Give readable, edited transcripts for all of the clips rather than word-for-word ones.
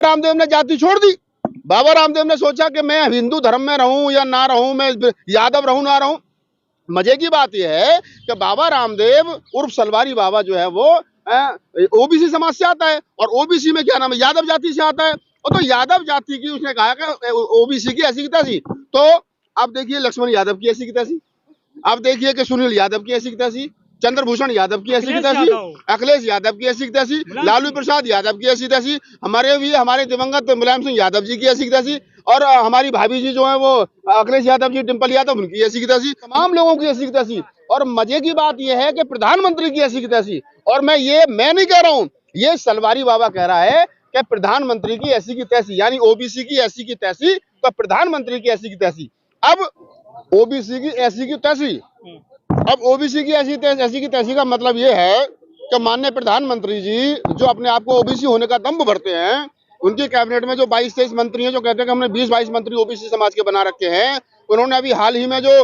रामदेव ने जाति छोड़ दी। बाबा रामदेव ने सोचा कि मैं हिंदू धर्म में रहूं या ना रहूं, मैं यादव रहूं ना रहूं। मजे की बात यह है कि बाबा रामदेव उर्फ सलवारी बाबा जो है वो ओबीसी समाज से आता है, और ओबीसी में क्या नाम है, यादव जाति से आता है। और तो यादव जाति की उसने कहा कि ओबीसी की ऐसी की तैसी। तो अब देखिए लक्ष्मण यादव की ऐसी की तैसी, अब देखिए कि सुनील यादव की ऐसी की तैसी, चंद्रभूषण यादव की ऐसी की तैसी, अखिलेश यादव की ऐसी की तैसी, लालू प्रसाद यादव की ऐसी तैसी, हमारे दिवंगत मुलायम सिंह यादव जी की ऐसी की तैसी, और हमारी भाभी जी जो है वो अखिलेश यादव जी, डिम्पल यादव, उनकी ऐसी की तैसी, तमाम लोगों की ऐसी की तैसी। और मजे की बात यह है कि प्रधानमंत्री की ऐसी की तैसी। और मैं नहीं कह रहा हूं, ये सलवारी बाबा कह रहा है कि प्रधानमंत्री की ऐसी की तैसी, यानी ओबीसी की ऐसी की तैसी, तो प्रधानमंत्री की ऐसी की तैसी। अब ओबीसी की ऐसी की तैसी, अब ओबीसी की ऐसी की तैसी का मतलब ये है कि माननीय प्रधानमंत्री जी जो अपने आप को ओबीसी होने का दम्भ भरते हैं, उनकी कैबिनेट में जो 22-23 मंत्री हैं जो कहते हैं कि हमने 20-22 मंत्री ओबीसी समाज के बना रखे हैं, उन्होंने अभी हाल ही में जो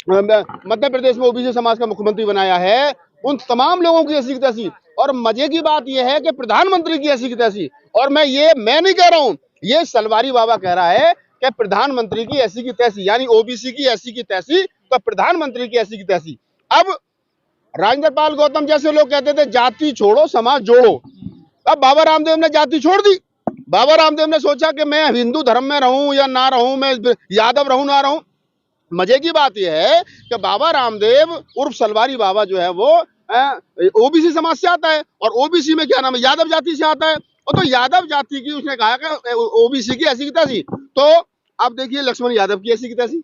मध्य प्रदेश में ओबीसी समाज का मुख्यमंत्री बनाया है, उन तमाम लोगों की ऐसी की तैसी। और मजे की बात यह है कि प्रधानमंत्री की ऐसी की तैसी। और मैं नहीं कह रहा हूं, ये सलवारी बाबा कह रहा है कि प्रधानमंत्री की ऐसी की तैसी, यानी ओबीसी की ऐसी की तैसी, तो प्रधानमंत्री की ऐसी की तैसी। अब राजेंद्र पाल गौतम जैसे लोग कहते थे जाति छोड़ो समाज जोड़ो, अब बाबा रामदेव ने जाति छोड़ दी। बाबा रामदेव ने सोचा कि मैं हिंदू धर्म में रहूं या ना रहूं, मैं यादव रहूं ना रहूं। मजे की बात यह है कि बाबा रामदेव उर्फ सलवारी बाबा जो है वो ओबीसी समाज से आता है, और ओबीसी में क्या नाम है, यादव जाति से आता है। और तो यादव जाति की उसने कहा कि ओबीसी की ऐसी की तैसी। तो अब देखिए लक्ष्मण यादव की ऐसी की तैसी,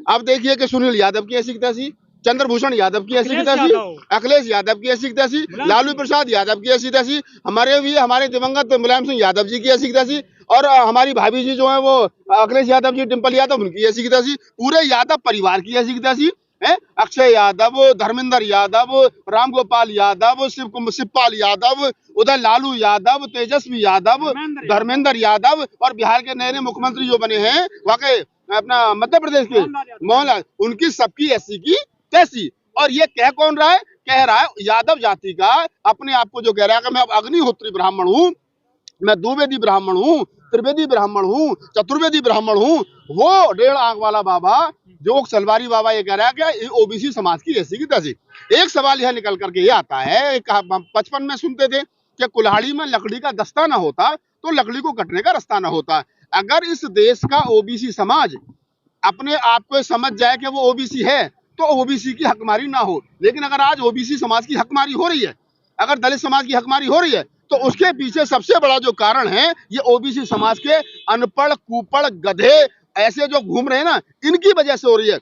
अब देखिए कि सुनील यादव की ऐसी की तैसी, चंद्रभूषण यादव की ऐसी की तैसी, अखिलेश यादव की ऐसी की तैसी, लालू प्रसाद यादव की ऐसी तैसी, हमारे दिवंगत मुलायम सिंह यादव जी की ऐसी की तैसी, और हमारी भाभी जी जो है वो अखिलेश यादव जी, डिम्पल यादव, उनकी ऐसी की तैसी, पूरे यादव परिवार की ऐसी की तैसी है। अक्षय यादव, धर्मेंद्र यादव, रामगोपाल यादव, शिवपाल यादव, उधर लालू यादव, तेजस्वी यादव, धर्मेंद्र यादव, और बिहार के नए नए मुख्यमंत्री जो बने हैं वाकई अपना मध्य प्रदेश के मोहनलाल, उनकी सबकी ऐसी की तैसी। और ये कह कौन रहा है, कह रहा है यादव जाति का अपने आप को जो कह रहा है कि मैं अग्निहोत्री ब्राह्मण हूं, मैं द्विवेदी ब्राह्मण हूं, त्रिवेदी ब्राह्मण हूं, चतुर्वेदी ब्राह्मण हूं, वो 1.5 आंख वाला बाबा जो सलवारी बाबा ये कह रहा है कि ओबीसी समाज की ऐसी की तैसी। एक सवाल यह निकल करके ये आता है, बचपन में सुनते थे कि कुल्हाड़ी में लकड़ी का दस्ता ना होता तो लकड़ी को कटने का रास्ता ना होता। अगर इस देश का ओबीसी समाज अपने आप को समझ जाए कि वो ओबीसी है तो ओबीसी की हकमारी ना हो। लेकिन अगर आज ओबीसी समाज की हकमारी हो रही है, अगर दलित समाज की हकमारी हो रही है, तो उसके पीछे सबसे बड़ा जो कारण है ये ओबीसी समाज के अनपढ़, कुपढ़, गधे ऐसे जो घूम रहे हैं ना, इनकी वजह से हो रही है।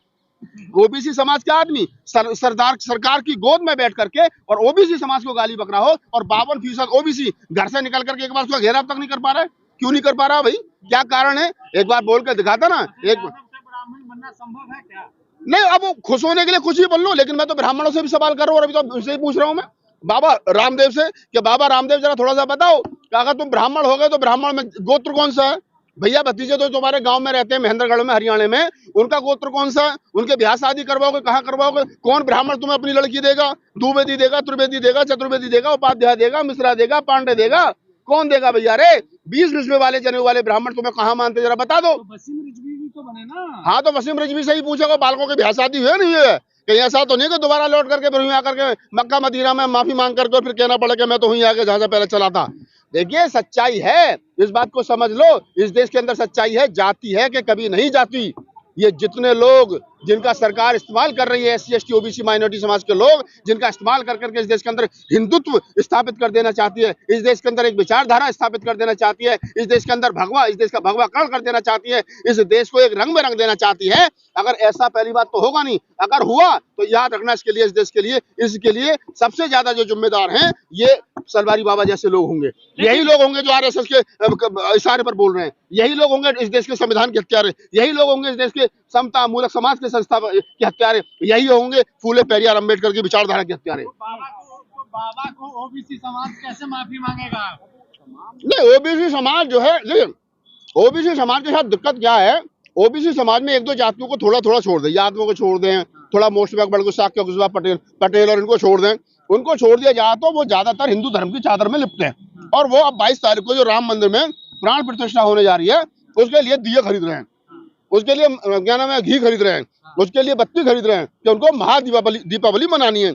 ओबीसी समाज के आदमी सरकार की गोद में बैठ करके और ओबीसी समाज को गाली बक रहा हो, और 52% ओबीसी घर से निकल करके एक बार उसका घेराव तक नहीं कर पा रहा है। क्यों नहीं कर पा रहा भाई, क्या कारण है? एक बार बोल कर दिखाता ना। एक बनना संभव है क्या? नहीं, अब खुश होने के लिए कुछ भी बोल लो, लेकिन मैं तो ब्राह्मणों से भी सवाल कर रहा हूँ, और अभी तो उनसे ही पूछ रहा हूँ मैं बाबा रामदेव से कि बाबा रामदेव जरा थोड़ा सा बताओ कि अगर तुम ब्राह्मण हो गए तो ब्राह्मण में गोत्र कौन सा है? भैया भतीजे तो तुम्हारे गांव में रहते हैं, महेंद्रगढ़ में, हरियाणा में, उनका गोत्र कौन सा है? उनके ब्याह शादी करवाओगे, कहाँ करवाओगे? कौन ब्राह्मण तुम्हें अपनी लड़की देगा? द्विवेदी देगा, त्रिवेदी देगा, चतुर्वेदी देगा, उपाध्याय देगा, मिश्रा देगा, पांडे देगा? कौन देगा भैया? रे 20 रिश्वे वाले जने वाले ब्राह्मण तुम्हें कहाँ मानते, जरा बता दो। वसीम रिजवी भी तो बने ना। हाँ, तो वसीम रिजवी से ही पूछेगा बालकों की ब्याह शादी हुई नहीं है? कहीं ऐसा तो नहीं कि दोबारा लौट करके फिर आकर के मक्का मदीना में माफी मांग करके फिर कहना पड़ा कि मैं तो वहीं आके जहां से पहले चला था। देखिए सच्चाई है, इस बात को समझ लो। इस देश के अंदर सच्चाई है, जाति है कि कभी नहीं जाती। ये जितने लोग जिनका सरकार इस्तेमाल कर रही है, SC ST OBC माइनॉरिटी समाज के लोग जिनका इस्तेमाल कर करके इस देश के अंदर हिंदुत्व स्थापित कर देना चाहती है, इस देश के अंदर एक विचारधारा स्थापित कर देना चाहती है, इस देश के अंदर इस देश का भगवाकरण कर देना चाहती है, इस देश को एक रंग में रंग देना चाहती है। अगर ऐसा पहली बात तो होगा नहीं, अगर हुआ तो याद रखना इसके लिए, इस देश के लिए, इसके लिए सबसे ज्यादा जो जिम्मेदार हैं ये सलवारी बाबा जैसे लोग होंगे। यही लोग होंगे जो RSS के इशारे पर बोल रहे हैं, यही लोग होंगे इस देश के संविधान के हत्यारे, यही लोग होंगे इस देश के समता मूलक समाज के संस्था के हत्यारे, यही होंगे फूले पेरियार अम्बेडकर की विचारधारा के हत्यारे। बाबा को ओबीसी समाज कैसे माफी मांगेगा? नहीं, ओबीसी समाज जो है, ओबीसी समाज के साथ दिक्कत क्या है, ओबीसी समाज में एक दो जातियों को थोड़ा थोड़ा छोड़ दें, यादवों को छोड़ दें, थोड़ा मोस्ट बैकवर्ड साक्य कुशवाहा पटेल और इनको छोड़ दें, उनको छोड़ दिया जाए तो वो ज्यादातर हिंदू धर्म की चादर में लिपटे हैं। और वो अब 22 तारीख को जो राम मंदिर में प्राण प्रतिष्ठा होने जा रही है, उसके लिए दिए खरीद रहे हैं, उसके लिए क्या नाम है, घी खरीद रहे हैं, उसके लिए बत्ती खरीद रहे हैं कि उनको दीपावली मनानी है।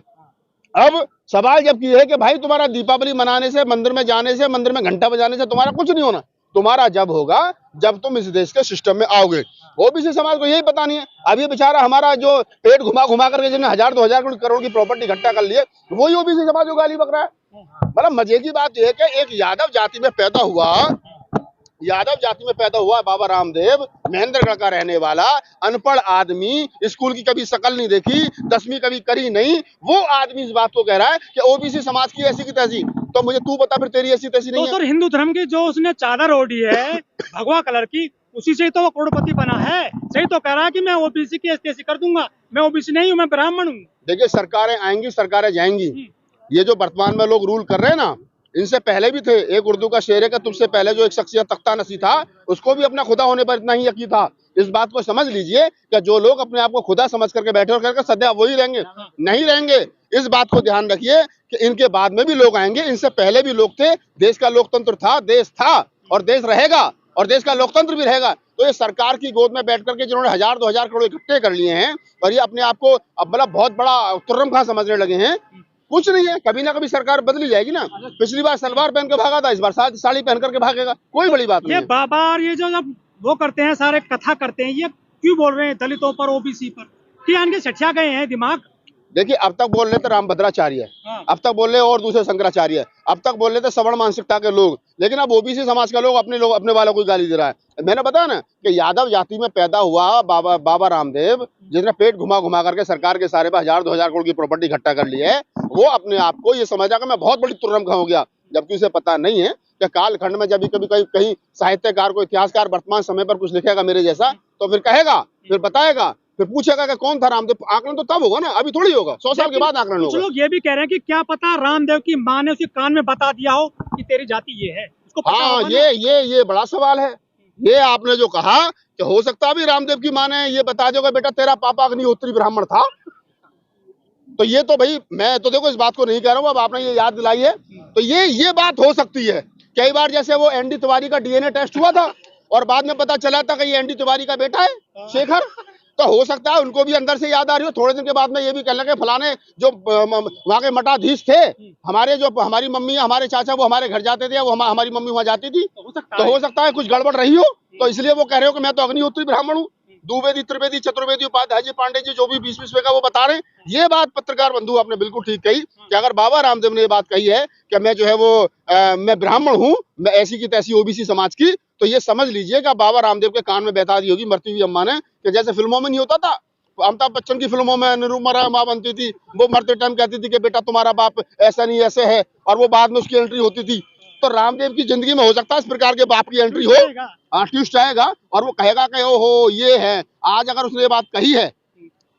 अब सवाल जब ये है कि भाई तुम्हारा दीपावली मनाने से, मंदिर में जाने से, मंदिर में घंटा बजाने से तुम्हारा कुछ नहीं होना, तुम्हारा जब होगा जब तुम इस देश के सिस्टम में आओगे। ओबीसी समाज को यही पता नहीं है। अब ये बेचारा हमारा जो पेट घुमा घुमा करके जिसने 1000-2000 करोड़ की प्रॉपर्टी इकट्ठा कर लिए, वही ओबीसी समाज को गाली बक रहा है। मतलब मजे की बात यह है कि एक यादव जाति में पैदा हुआ बाबा रामदेव, महेंद्रगढ़ का रहने वाला अनपढ़ आदमी, स्कूल की कभी शक्ल नहीं देखी, 10वीं कभी करी नहीं, वो आदमी इस बात को कह रहा है कि ओबीसी समाज की ऐसी की तैसी। तो मुझे तू बता फिर तेरी ऐसी तैसी नहीं तो है? सर हिंदू धर्म की जो उसने चादर ओढ़ी है भगवा कलर की, उसी से ही तो वो करोड़पति बना है। सही तो कह रहा है कि मैं ओबीसी की एसटी कर दूंगा, मैं ओबीसी नहीं हूँ, मैं ब्राह्मण हूँ। देखिए, सरकारें आएंगी, सरकारें जाएंगी। ये जो वर्तमान में लोग रूल कर रहे हैं ना, इनसे पहले भी थे। एक उर्दू का शेर है कि तुझसे पहले जो एक शख्सियत तख्ता नसी था, उसको भी अपना खुदा होने पर इतना ही यकीन था। इस बात को समझ लीजिए कि जो लोग अपने आप को खुदा समझ करके बैठे और करके सदैव वही रहेंगे, नहीं रहेंगे। इस बात को ध्यान रखिए कि इनके बाद में भी लोग आएंगे, इनसे पहले भी लोग थे। देश का लोकतंत्र था, देश था और देश रहेगा, और देश का लोकतंत्र भी रहेगा। तो ये सरकार की गोद में बैठ करके जिन्होंने 1000-2000 करोड़ इकट्ठे कर लिए हैं और ये अपने आप को अब मतलब बहुत बड़ा तुर्रम खां समझने लगे हैं, कुछ नहीं है। कभी ना कभी सरकार बदली जाएगी ना। पिछली बार सलवार पहन के भागा था, इस बार साड़ी पहन करके भागेगा, कोई बड़ी बात नहीं ये है। बाबा और ये जो जब वो करते हैं, सारे कथा करते हैं, ये क्यों बोल रहे हैं दलितों पर, ओबीसी पर? क्या इनके सठिया गए हैं दिमाग? देखिए, अब तक बोल रहे थे रामभद्राचार्य, अब तक बोल रहे और दूसरे शंकराचार्य, अब तक बोल रहे थे सवर्ण मानसिकता के लोग, लेकिन अब ओबीसी समाज का लोग अपने वालों को गाली दे रहा है। मैंने बताया ना कि यादव जाति में पैदा हुआ बाबा रामदेव, जिसने पेट घुमा घुमा करके सरकार के सारे 1000-2000 करोड़ की प्रॉपर्टी इकट्ठा कर ली है, वो अपने आप को ये समझा कि मैं बहुत बड़ी तुर्रम खा हो गया, जबकि उसे पता नहीं है कि कालखंड में जब कभी कहीं साहित्यकार को, इतिहासकार वर्तमान समय पर कुछ लिखेगा मेरे जैसा, तो फिर कहेगा, फिर बताएगा, फिर पूछेगा कि कौन था रामदेव। आकलन तो तब होगा ना, अभी थोड़ी होगा, 100 साल के बाद आकलन कुछ होगा। लोग ये भी कह रहे हैं कि क्या पता रामदेव की माँ ने उसके कान में बता दिया हो कि तेरी जाति ये है, उसको पता हाँ, होगा ना? ये बड़ा सवाल है। ये आपने जो कहा कि हो सकता है भी रामदेव की माँ ने ये बता दिया बेटा तेरा पापा अग्निहोत्री ब्राह्मण था, तो ये तो भाई मैं तो देखो इस बात को नहीं कह रहा हूँ, अब आपने ये याद दिलाई है, तो ये बात हो सकती है। कई बार जैसे वो एनडी तिवारी का डीएनए टेस्ट हुआ था और बाद में पता चला था कि ये एनडी तिवारी का बेटा है शेखर, तो हो सकता है उनको भी अंदर से याद आ रही हो। थोड़े दिन के बाद में ये भी कहने लगे फलाने जो वहाँ के मठाधीश थे, हमारी मम्मी हमारे चाचा वो हमारे घर जाते थे, वो हमारी मम्मी वहाँ जाती थी, तो हो सकता है कुछ गड़बड़ रही हो, तो इसलिए वो कह रहे हो कि मैं तो अग्निहोत्री ब्राह्मण हूँ। द्विवेदी, त्रिवेदी, चतुर्वेदी, उपाध्याय जी, पांडे जी, जो भी 20 का वो बता रहे हैं। ये बात पत्रकार बंधु आपने बिल्कुल ठीक कही कि अगर बाबा रामदेव ने ये बात कही है कि मैं जो है वो मैं ब्राह्मण हूँ, मैं ऐसी की तैसी ओबीसी समाज की, तो ये समझ लीजिए कि बाबा रामदेव के कान में बता दी होगी मरती हुई अम्मा ने, कि जैसे फिल्मों में नहीं होता था, अमिताभ बच्चन की फिल्मों में निरुपमा माँ बनती थी, वो मरते टाइम कहती थी कि बेटा तुम्हारा बाप ऐसा नहीं ऐसे है, और वो बाद में उसकी एंट्री होती थी। तो रामदेव की जिंदगी में हो सकता है इस प्रकार के बाप की एंट्री हो, ट्विस्ट आएगा और वो कहेगा कि ओहो ये है। आज अगर उसने ये बात कही है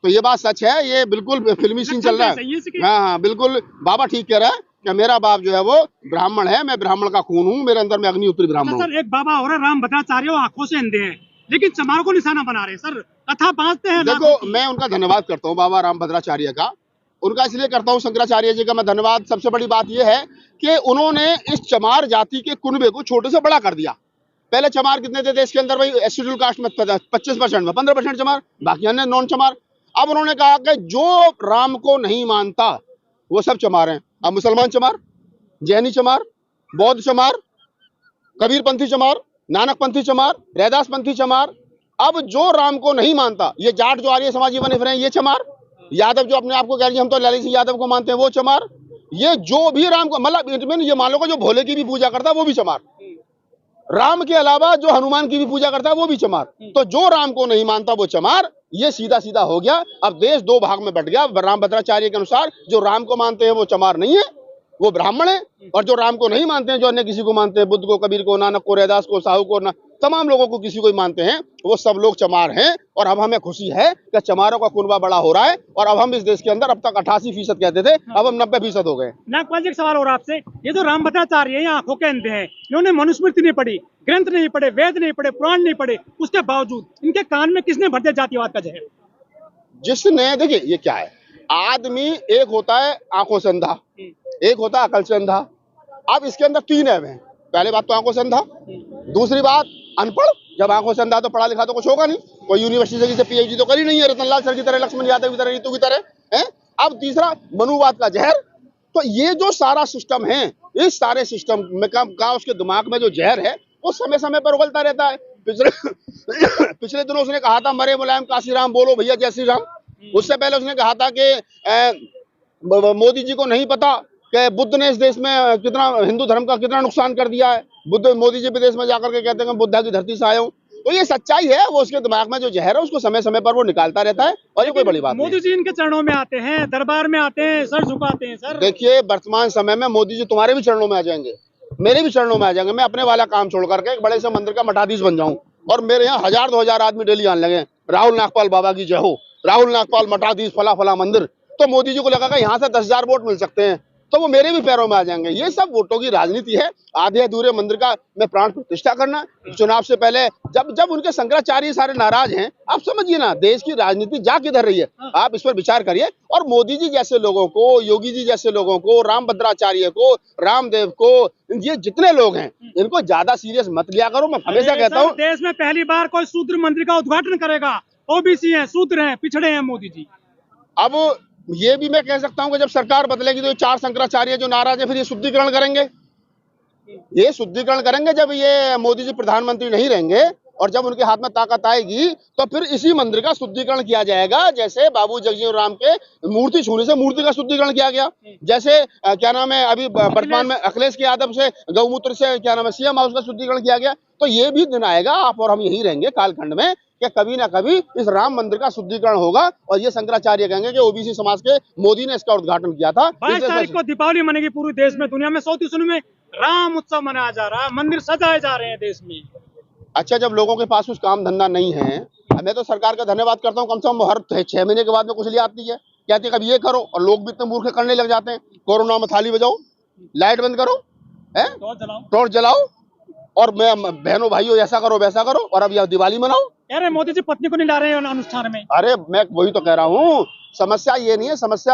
तो ये बात सच है, ये बिल्कुल फिल्मी सीन चल रहा है। हाँ, बिल्कुल बाबा ठीक कह रहा है कि मेरा बाप जो है वो ब्राह्मण है, मैं ब्राह्मण का खून हूँ, मेरे अंदर में अग्निहोत्री ब्राह्मण हूँ। सर एक बाबा हो रहे रामभद्राचार्य, वो आंखों से अंधे हैं लेकिन चमारों को निशाना बना रहे हैं सर, कथा बांधते हैं। देखो, मैं उनका धन्यवाद करता हूँ बाबा रामभद्राचार्य का, उनका इसलिए करता हूँ, शंकराचार्य जी का मैं धन्यवाद। सबसे बड़ी बात यह है कि उन्होंने इस चमार जाति के कुनबे को छोटे से बड़ा कर दिया। पहले चमार कितने थे देश के अंदर भाई, शेड्यूल कास्ट में 25% में 15% चमार, बाकी अन्य नॉन चमार। अब उन्होंने कहा कि जो राम को नहीं मानता वो सब चमार हैं। अब मुसलमान चमार, जैनी चमार, बौद्ध चमार, कबीरपंथी चमार, नानकपंथी चमार, रैदासपंथी चमार, अब जो राम को नहीं मानता, ये जाट जो आर्य समाजी बने फिरे हैं ये चमार, यादव जो अपने आप को कह रही है हम तो लाली सिंह यादव को मानते हैं वो चमार, ये जो भी राम को मतलब ये मान लो कि जो भोले की भी पूजा करता है वो भी चमार, राम के अलावा जो हनुमान की भी पूजा करता है वो भी चमार। तो जो राम को नहीं मानता वो चमार, ये सीधा सीधा हो गया। अब देश दो भाग में बट गया। रामभद्राचार्य के अनुसार जो राम को मानते हैं वो चमार नहीं है, वो ब्राह्मण है, और जो राम को नहीं मानते हैं, जो अन्य किसी को मानते हैं, बुद्ध को, कबीर को, नानक को, रैदास को, साहू को, तमाम लोगों को किसी को मानते हैं, वो सब लोग चमार हैं। और अब हमें खुशी है कि चमारों का कुनबा बड़ा हो रहा है, और अब हम इस देश के अंदर अब तक 88% कहते थे, अब हम 90% हो गए। नागपाल जी एक सवाल हो रहा आपसे, ये जो रामभद्राचार्य है आंखों के अंधे हैं, इन्होंने मनुस्मृति नहीं पढ़ी, ग्रंथ नहीं पढ़े, वेद नहीं पढ़े, पुराण नहीं पढ़े, उसके बावजूद इनके कान में किसने भर दिया जातिवाद का जहर? जिसने, देखिए ये क्या है, आदमी एक होता है आंखों से अंधा, एक होता है अकल से अंधा। अब इसके अंदर 3 ऐब हैं। पहले बात तो आंखों से अंधा, दूसरी बात, अनपढ़, जब आंखों से अंधा तो पढ़ा लिखा तो कुछ होगा नहीं, कोई यूनिवर्सिटी से पीएचडी तो करी नहीं है रतनलाल सर की तरह, लक्ष्मण यादव की तरह, नीतू की तरह है। अब तीसरा, मनुवाद का जहर। तो ये जो सारा सिस्टम है, इस सारे सिस्टम में का उसके दिमाग में जो जहर है वो समय समय पर उगलता रहता है। पिछले दिनों उसने कहा था मरे मुलायम काशीराम बोलो भैया जय श्री राम। उससे पहले उसने कहा था कि मोदी जी को नहीं पता कि बुद्ध ने इस देश में कितना, हिंदू धर्म का कितना नुकसान कर दिया है। मोदी जी विदेश में जाकर के कहते हैं बुद्धा की धरती से आया हूँ। तो ये सच्चाई है, वो उसके दिमाग में जो जहर है उसको समय समय पर वो निकालता रहता है, और ये कोई बड़ी बात नहीं। मोदी जी इनके चरणों में आते हैं, दरबार में आते हैं, सर झुकाते हैं। सर देखिए, वर्तमान समय में मोदी जी तुम्हारे भी चरणों में आ जाएंगे, मेरे भी चरणों में आ जाएंगे। मैं अपने वाला काम छोड़ करके एक बड़े से मंदिर का मठाधीश बन जाऊं, और मेरे यहाँ 1000-2000 आदमी डेली आने लगे, राहुल नागपाल बाबा की जय हो, राहुल नागपाल मठाधीश फला फला मंदिर। तो मोदी जी को लगा यहाँ से 10,000 वोट मिल सकते हैं, तो वो मेरे भी पैरों में आ जाएंगे। ये सब वोटों की राजनीति है। आधे अधूरे मंदिर का में प्राण प्रतिष्ठा करना, चुनाव से पहले जब उनके शंकराचार्य सारे नाराज हैं, आप समझिए ना देश की राजनीति जा किधर रही है, आप इस पर विचार करिए। और मोदी जी जैसे लोगों को, योगी जी जैसे लोगों को, रामभद्राचार्य को, रामदेव को, ये जितने लोग हैं इनको ज्यादा सीरियस मत लिया करो। मैं हमेशा कहता हूँ, देश में पहली बार कोई शूद्र मंदिर का उद्घाटन करेगा। ओबीसी हैं, शूद्र हैं, पिछड़े हैं मोदी जी। अब ये भी मैं कह सकता हूँ कि जब सरकार बदलेगी तो 4 शंकराचार्य जो नाराज है फिर ये शुद्धिकरण करेंगे। ये शुद्धिकरण करेंगे जब ये मोदी जी प्रधानमंत्री नहीं रहेंगे, और जब उनके हाथ में ताकत आएगी तो फिर इसी मंदिर का शुद्धिकरण किया जाएगा। जैसे बाबू जगजीवन राम के मूर्ति छूने से मूर्ति का शुद्धिकरण किया गया, जैसे क्या नाम है अभी वर्तमान में अखिलेश यादव से गौमूत्र से क्या नाम है सीएम हाउस का शुद्धिकरण किया गया। तो ये भी दिन आएगा, आप और हम यही रहेंगे कालखंड में, कि कभी ना कभी इस राम मंदिर का शुद्धिकरण होगा, और ये शंकराचार्य कहेंगे कि ओबीसी समाज के मोदी ने इसका उद्घाटन किया था। 22 तारीख को दीपावली मनेगी पूरे देश में, दुनिया में 100 में राम उत्सव मनाया जा रहा है, मंदिर सजाए जा रहे हैं देश में। अच्छा, जब लोगों के पास कुछ काम धंधा नहीं है, मैं तो सरकार का धन्यवाद करता हूँ, कम से कम हर 6 महीने के बाद में कुछ ले आती है, कहती है कभी ये करो, और लोग भी इतने मूर्ख करने लग जाते हैं। कोरोना में थाली बजाओ, लाइट बंद करो, टॉर्च जलाओ, और मैं बहनों भाइयों ऐसा करो वैसा करो, और अब यह दिवाली मनाओ। अरे मोदी जी पत्नी को नहीं ला रहे हैं अनुष्ठान में। अरे मैं वही तो कह रहा हूँ, समस्या ये नहीं है, समस्या